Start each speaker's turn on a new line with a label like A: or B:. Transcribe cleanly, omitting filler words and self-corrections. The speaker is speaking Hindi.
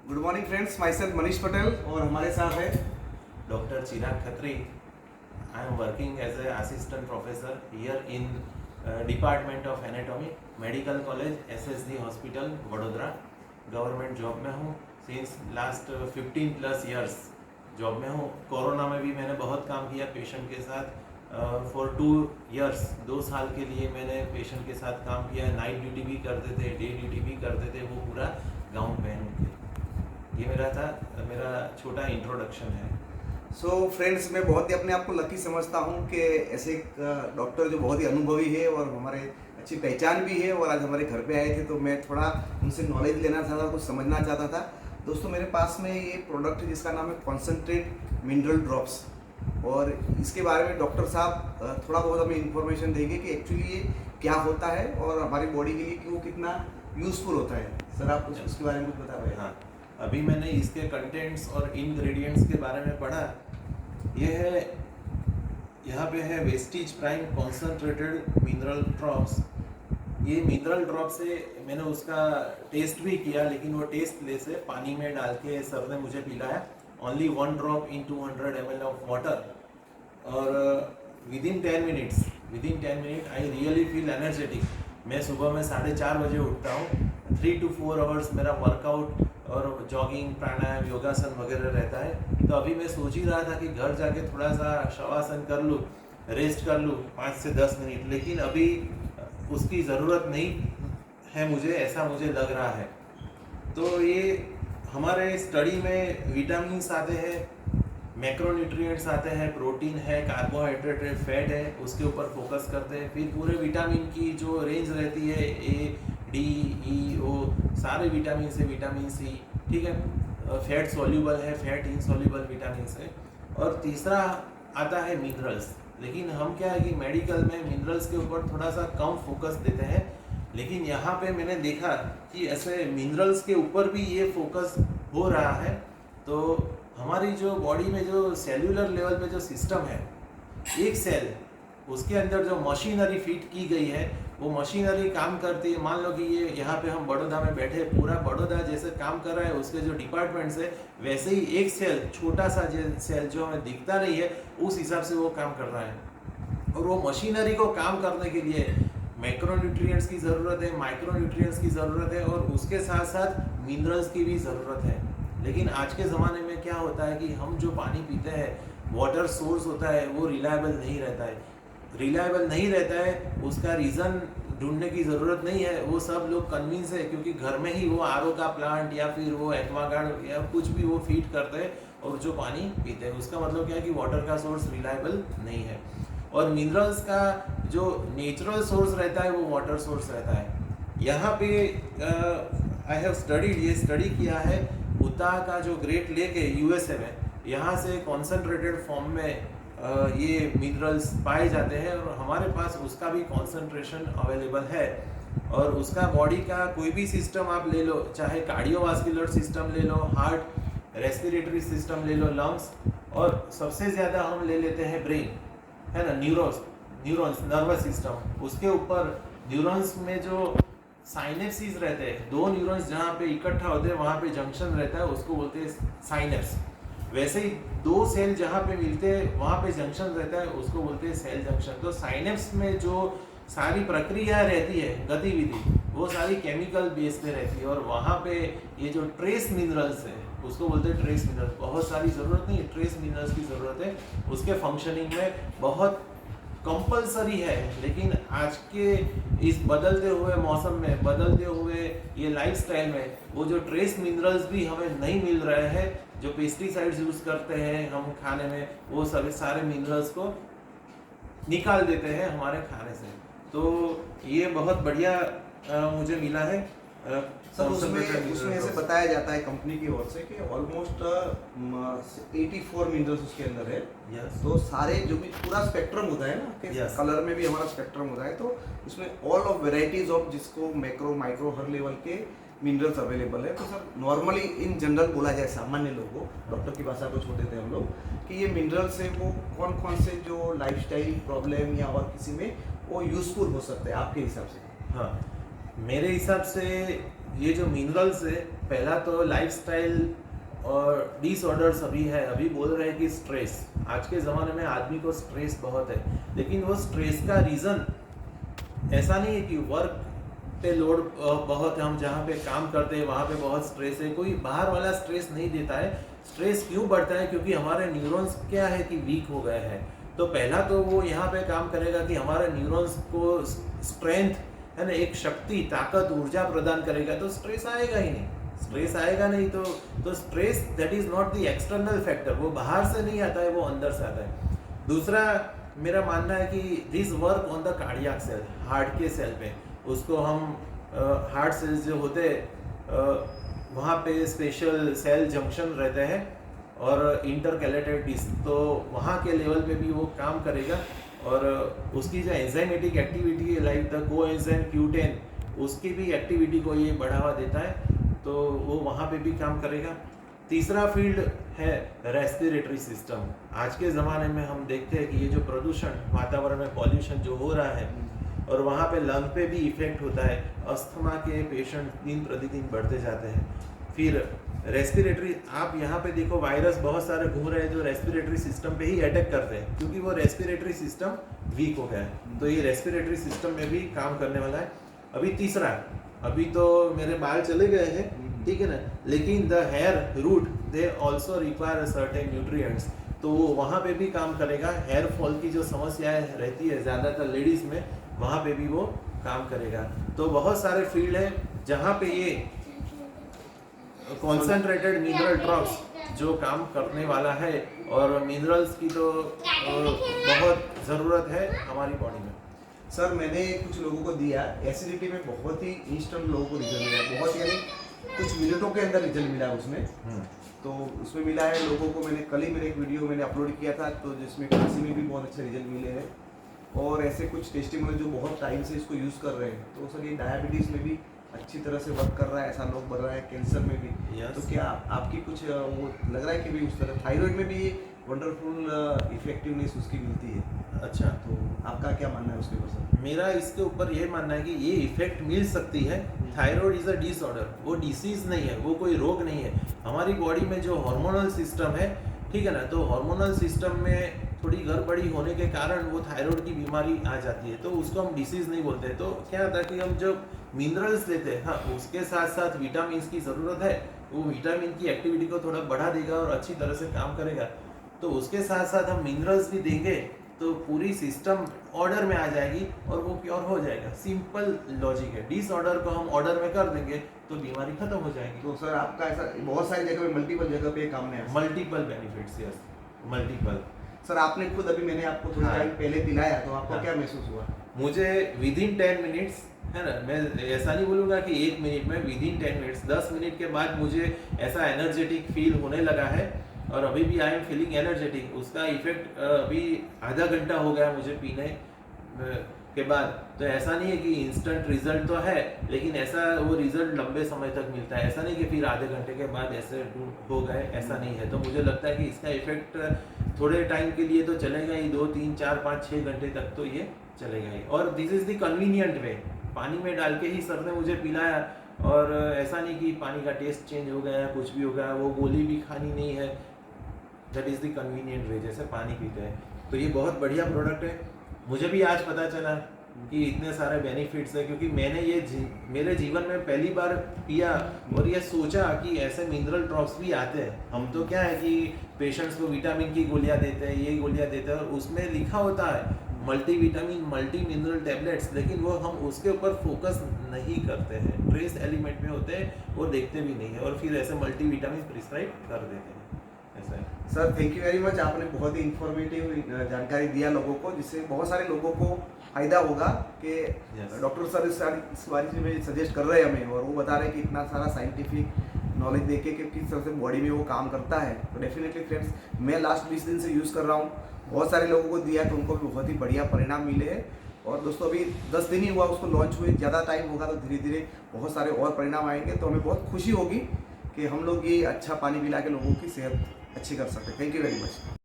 A: Good morning friends, my self Manish Patel और हमारे साथ है
B: Dr. Chirag Khatri. I am working as an assistant professor here in Department of Anatomy, Medical College, SSD Hospital, Vadodara. Government job में हूँ since last 15 plus years job में हूँ. कोरोना में भी मैंने बहुत काम किया पेशेंट के साथ. फॉर 2 ईयर्स 2 साल के लिए मैंने पेशेंट के साथ काम किया. नाइट ड्यूटी भी करते थे, डे ड्यूटी भी करते थे, वो पूरा गाउन पहन के. ये मेरा छोटा इंट्रोडक्शन है.
A: सो फ्रेंड्स, मैं बहुत ही अपने आप को लकी समझता हूँ कि ऐसे एक डॉक्टर जो बहुत ही अनुभवी है और हमारे अच्छी पहचान भी है और आज हमारे घर पे आए थे, तो मैं थोड़ा उनसे नॉलेज लेना चाहता था, कुछ समझना चाहता था. दोस्तों, मेरे पास में ये प्रोडक्ट है जिसका नाम है कॉन्सेंट्रेट मिनरल ड्रॉप्स, और इसके बारे में डॉक्टर साहब थोड़ा बहुत हमें इन्फॉर्मेशन देंगे कि एक्चुअली ये क्या होता है और हमारी बॉडी के लिए कि वो कितना यूज़फुल होता है. सर, आप कुछ उसके बारे में कुछ बता पाए?
B: हाँ, अभी मैंने इसके कंटेंट्स और इंग्रेडिएंट्स के बारे में पढ़ा. ये है, यहाँ पे है Vestige prime concentrated mineral drops. ये मिनरल ड्रॉप से मैंने उसका टेस्ट भी किया, लेकिन वो टेस्ट ले से पानी में डाल के सर ने मुझे पिलाया. Only 1 drop in 200 ml of water, और within 10 minute I really feel energetic. मैं सुबह में 4:30 बजे उठता हूँ. 3 to 4 आवर्स मेरा वर्कआउट और जॉगिंग, प्राणायाम, योगासन वगैरह रहता है. तो अभी मैं सोच ही रहा था कि घर जाके थोड़ा सा शवासन कर लूँ, रेस्ट कर लूँ 5 से 10 मिनट, लेकिन अभी उसकी ज़रूरत नहीं है मुझे, ऐसा मुझे लग रहा है. तो ये हमारे स्टडी में विटामिन्स आते हैं, मैक्रोन्यूट्रिएंट्स आते हैं, प्रोटीन है, कार्बोहाइड्रेट है, फैट है, उसके ऊपर फोकस करते हैं. फिर पूरे विटामिन की जो रेंज रहती है, ए, डी, ई, ओ, सारे विटामिन से विटामिन सी, ठीक है. फैट सॉल्यूबल है, फैट इनसॉल्यूबल विटामिन है. और तीसरा आता है मिनरल्स. लेकिन हम क्या है कि मेडिकल में मिनरल्स के ऊपर थोड़ा सा कम फोकस देते हैं, लेकिन यहाँ पे मैंने देखा कि ऐसे मिनरल्स के ऊपर भी ये फोकस हो रहा है. तो हमारी जो बॉडी में जो सेल्यूलर लेवल पे जो सिस्टम है, एक सेल, उसके अंदर जो मशीनरी फिट की गई है, वो मशीनरी काम करती है. मान लो कि ये यहाँ पे हम बड़ौदा में बैठे, पूरा बड़ौदा जैसे काम कर रहा है, उसके जो डिपार्टमेंट्स है, वैसे ही एक सेल, छोटा सा सेल जो हमें दिखता नहीं है, उस हिसाब से वो काम कर रहा है. और वो मशीनरी को काम करने के लिए मैक्रोन्यूट्रिएंट्स की ज़रूरत है, माइक्रोन्यूट्रिएंट्स की ज़रूरत है, और उसके साथ साथ मिनरल्स की भी ज़रूरत है. लेकिन आज के ज़माने में क्या होता है कि हम जो पानी पीते हैं, वाटर सोर्स होता है, वो रिलायबल नहीं रहता है. उसका रीज़न ढूंढने की ज़रूरत नहीं है. वो सब लोग कन्विंस है क्योंकि घर में ही वो आरओ का प्लांट या फिर वो एक्वागार्ड या कुछ भी वो फीड करते हैं और जो पानी पीते हैं. उसका मतलब क्या है कि वाटर का सोर्स रिलायबल नहीं है. और मिनरल्स का जो नेचुरल सोर्स रहता है, वो वाटर सोर्स रहता है. यहाँ पे आई हैव स्टडीड, ये स्टडी किया है, उताह का जो ग्रेट लेक है यूएसए में, यहाँ से कॉन्सेंट्रेटेड फॉर्म में ये मिनरल्स पाए जाते हैं, और हमारे पास उसका भी कॉन्सेंट्रेशन अवेलेबल है. और उसका बॉडी का कोई भी सिस्टम आप ले लो, चाहे कार्डियोवास्कुलर सिस्टम ले लो, हार्ट, रेस्पिरेटरी सिस्टम ले लो, लंग्स, और सबसे ज़्यादा हम ले लेते हैं ब्रेन, है ना, न्यूरॉन्स, नर्वस सिस्टम. उसके ऊपर न्यूरॉन्स में जो साइनेप्सिस रहते हैं, 2 न्यूरॉन्स जहाँ पे इकट्ठा होते हैं, वहाँ पे जंक्शन रहता है, उसको बोलते हैं साइनेप्स. वैसे ही 2 सेल जहाँ पे मिलते हैं, वहाँ पे जंक्शन रहता है, उसको बोलते हैं सेल जंक्शन. तो साइनेप्स में जो सारी प्रक्रिया रहती है, गतिविधि, वो सारी केमिकल बेस पे रहती है. और वहाँ पे ये जो ट्रेस मिनरल्स है, उसको बोलते हैं ट्रेस मिनरल्स. बहुत सारी ज़रूरत नहीं है, ट्रेस मिनरल्स की ज़रूरत है. उसके फंक्शनिंग में बहुत कंपलसरी है. लेकिन आज के इस बदलते हुए मौसम में, बदलते हुए ये लाइफस्टाइल में, वो जो ट्रेस मिनरल्स भी हमें नहीं मिल रहे हैं, जो पेस्टिसाइड्स यूज़ करते हैं हम खाने में, वो सभी सारे मिनरल्स को निकाल देते हैं हमारे खाने से. तो ये बहुत बढ़िया मुझे मिला है.
A: सर, उसमें ऐसे बताया जाता है कंपनी की ओर से कि ऑलमोस्ट 84 मिनरल्स उसके अंदर है.
B: Yes.
A: तो सारे जो भी पूरा स्पेक्ट्रम होता है ना, कि
B: Yes.
A: कलर में भी हमारा स्पेक्ट्रम होता है, तो इसमें ऑल ऑफ वेराइटीज ऑफ, जिसको मैक्रो, माइक्रो, हर लेवल के मिनरल्स अवेलेबल है. तो सर, नॉर्मली इन जनरल बोला जाए सामान्य लोगों, डॉक्टर की भाषा को छोड़ देते हैं हम लोग, कि ये मिनरल्स है वो कौन कौन से जो लाइफस्टाइल प्रॉब्लम या और किसी में वो यूजफुल हो सकते हैं आपके हिसाब से?
B: हाँ, मेरे हिसाब से ये जो मिनरल्स है, पहला तो लाइफस्टाइल और डिसऑर्डर्स अभी है, अभी बोल रहे हैं कि स्ट्रेस, आज के ज़माने में आदमी को स्ट्रेस बहुत है, लेकिन वो स्ट्रेस का रीज़न ऐसा नहीं है कि वर्क पे लोड बहुत है, हम जहाँ पे काम करते हैं वहाँ पे बहुत स्ट्रेस है, कोई बाहर वाला स्ट्रेस नहीं देता है। स्ट्रेस क्यों बढ़ता है? क्योंकि हमारे न्यूरॉन्स क्या है कि वीक हो गए हैं। तो पहला तो वो यहाँ पे काम करेगा कि हमारे न्यूरॉन्स को स्ट्रेंथ है ना, एक शक्ति, ताकत, ऊर्जा प्रदान करेगा, तो स्ट्रेस आएगा ही नहीं। स्ट्रेस आएगा नहीं तो stress that is not the external factor, वो बाहर से नहीं आता है, वो अंदर से आता है। दूसरा मेरा मानना है कि this work on the cardiac cell, heart के सेल पे, उसको हम हार्ट सेल्स जो होते हैं वहाँ पे स्पेशल सेल जंक्शन रहते हैं और इंटरकैलेटेड डिस्क, तो वहाँ के लेवल पे भी वो काम करेगा। और उसकी जो एंजाइमेटिक एक्टिविटी है लाइक द कोएंजाइम Q10, उसकी भी एक्टिविटी को ये बढ़ावा देता है, तो वो वहाँ पे भी काम करेगा। तीसरा फील्ड है रेस्पिरेटरी सिस्टम। आज के ज़माने में हम देखते हैं कि ये जो प्रदूषण, वातावरण में पॉल्यूशन जो हो रहा है और वहाँ पे लंग पे भी इफेक्ट होता है, अस्थमा के पेशेंट दिन प्रतिदिन बढ़ते जाते हैं। फिर रेस्पिरेटरी, आप यहाँ पे देखो वायरस बहुत सारे घूम रहे हैं जो रेस्पिरेटरी सिस्टम पे ही अटैक करते हैं, क्योंकि वो रेस्पिरेटरी सिस्टम वीक हो गया है, तो ये रेस्पिरेटरी सिस्टम में भी काम करने वाला है। अभी तीसरा, अभी तो मेरे बाल चले गए हैं, ठीक है ना, लेकिन the hair root they also require certain nutrients, तो वो वहाँ पे भी काम करेगा। हेयर फॉल की जो समस्याएं रहती है ज़्यादातर लेडीज़ में, वहाँ पे भी वो काम करेगा। तो बहुत सारे फील्ड है जहाँ पे ये कॉन्सेंट्रेटेड मिनरल ड्रॉप्स जो काम करने वाला है, और मिनरल्स की तो बहुत ज़रूरत है हमारी बॉडी में।
A: सर मैंने कुछ लोगों को दिया, एसिडिटी में बहुत ही इंस्टेंट लोगों को रिजल्ट मिला, बहुत यानी कुछ मिनटों के अंदर रिजल्ट मिला उसमें। तो उसमें मिला है लोगों को, मैंने कल ही मेरे एक वीडियो मैंने अपलोड किया था, तो जिसमें खांसी में भी बहुत अच्छे रिजल्ट मिले हैं, और ऐसे कुछ टेस्टिमोनियल जो बहुत टाइम से इसको यूज़ कर रहे हैं। तो सर ये डायबिटीज़ में भी अच्छी तरह से वर्क कर रहा है, ऐसा लोग बढ़ रहा है, कैंसर में भी।
B: Yes.
A: तो क्या आपकी कुछ वो लग रहा है कि भी उस तरह थायराइड में भी वंडरफुल इफेक्टिवनेस उसकी मिलती है?
B: अच्छा,
A: तो आपका क्या मानना है उसके ऊपर सर?
B: मेरा इसके ऊपर ये मानना है कि ये इफेक्ट मिल सकती है। थायराइड इज अ डिसऑर्डर, वो डिसीज नहीं है, वो कोई रोग नहीं है। हमारी बॉडी में जो हार्मोनल सिस्टम है, ठीक है ना, तो हार्मोनल सिस्टम में थोड़ी गड़बड़ी होने के कारण वो थायराइड की बीमारी आ जाती है, तो उसको हम डिसीज नहीं बोलते। तो क्या होता है कि हम जब मिनरल्स लेते हैं, हाँ, उसके साथ साथ विटामिन की ज़रूरत है, वो विटामिन की एक्टिविटी को थोड़ा बढ़ा देगा और अच्छी तरह से काम करेगा। तो उसके साथ साथ हम मिनरल्स भी देंगे तो पूरी सिस्टम ऑर्डर में आ जाएगी और वो प्योर हो जाएगा। सिंपल लॉजिक है। डिसऑर्डर को हम ऑर्डर में कर देंगे तो बीमारी खत्म हो जाएगी।
A: तो सर आपका ऐसा बहुत सारी जगह पे, मल्टीपल जगह पे काम में है?
B: Multiple benefits, yes, multiple.
A: Sir आपने खुद, अभी मैंने आपको थोड़ी टाइम पहले पिलाया, तो आपको क्या महसूस हुआ?
B: मुझे विदिन 10 मिनट्स, है ना, मैं ऐसा नहीं बोलूँगा कि 1 मिनट में, विदिन 10 मिनट्स, 10 मिनट के बाद मुझे ऐसा एनर्जेटिक फील होने लगा है, और अभी भी आई एम फीलिंग एनर्जेटिक। उसका इफेक्ट अभी आधा घंटा हो गया मुझे पीने के बाद। तो ऐसा नहीं है कि इंस्टेंट रिजल्ट तो है, लेकिन ऐसा वो रिजल्ट लंबे समय तक मिलता है। ऐसा नहीं कि फिर आधे घंटे के बाद ऐसे हो गए, ऐसा नहीं है। तो मुझे लगता है कि इसका इफेक्ट थोड़े टाइम के लिए तो चलेगा ही, 2, 3, 4, 5, 6 घंटे तक तो ये चलेगा ही। और this is the convenient way. पानी में डाल के ही सर ने मुझे पिलाया, और ऐसा नहीं कि पानी का टेस्ट चेंज हो गया, कुछ भी हो गया, वो गोली भी खानी नहीं है। That is the convenient way, जैसे पानी पीते हैं। तो ये बहुत बढ़िया प्रोडक्ट है। मुझे भी आज पता चला कि इतने सारे बेनिफिट्स है, क्योंकि मैंने ये मेरे जीवन में पहली बार पिया और ये सोचा कि ऐसे मिनरल ड्रॉप्स भी आते हैं। हम तो क्या है कि पेशेंट्स को विटामिन की गोलियां देते हैं, ये गोलियां देते हैं, और उसमें लिखा होता है मल्टीविटामिन, मल्टी मिनरल टैबलेट्स, लेकिन वो हम उसके ऊपर फोकस नहीं करते हैं। ट्रेस एलिमेंट में होते हैं, वो देखते भी नहीं है, और फिर ऐसे मल्टीविटामिन प्रिस्क्राइब कर देते हैं। ऐसा है।
A: Sir thank you very much, आपने बहुत ही इंफॉर्मेटिव जानकारी दिया लोगों को, जिससे बहुत सारे लोगों को फायदा होगा कि डॉक्टर सर इस बारे में सजेस्ट कर रहे हैं हमें, और वो बता रहे हैं कि इतना सारा साइंटिफिक नॉलेज देके कि किस तरह से बॉडी में वो काम करता है। तो डेफिनेटली फ्रेंड्स, मैं लास्ट 20 दिन से यूज़ कर रहा हूँ, बहुत सारे लोगों को दिया तो उनको भी बहुत ही बढ़िया परिणाम मिले हैं। और दोस्तों अभी 10 दिन ही हुआ उसको लॉन्च हुए, ज़्यादा टाइम होगा तो धीरे धीरे बहुत सारे और परिणाम आएंगे। तो हमें बहुत खुशी होगी कि हम लोग ये अच्छा पानी पिला के लोगों की सेहत अच्छी कर सकते हैं। Thank you very much.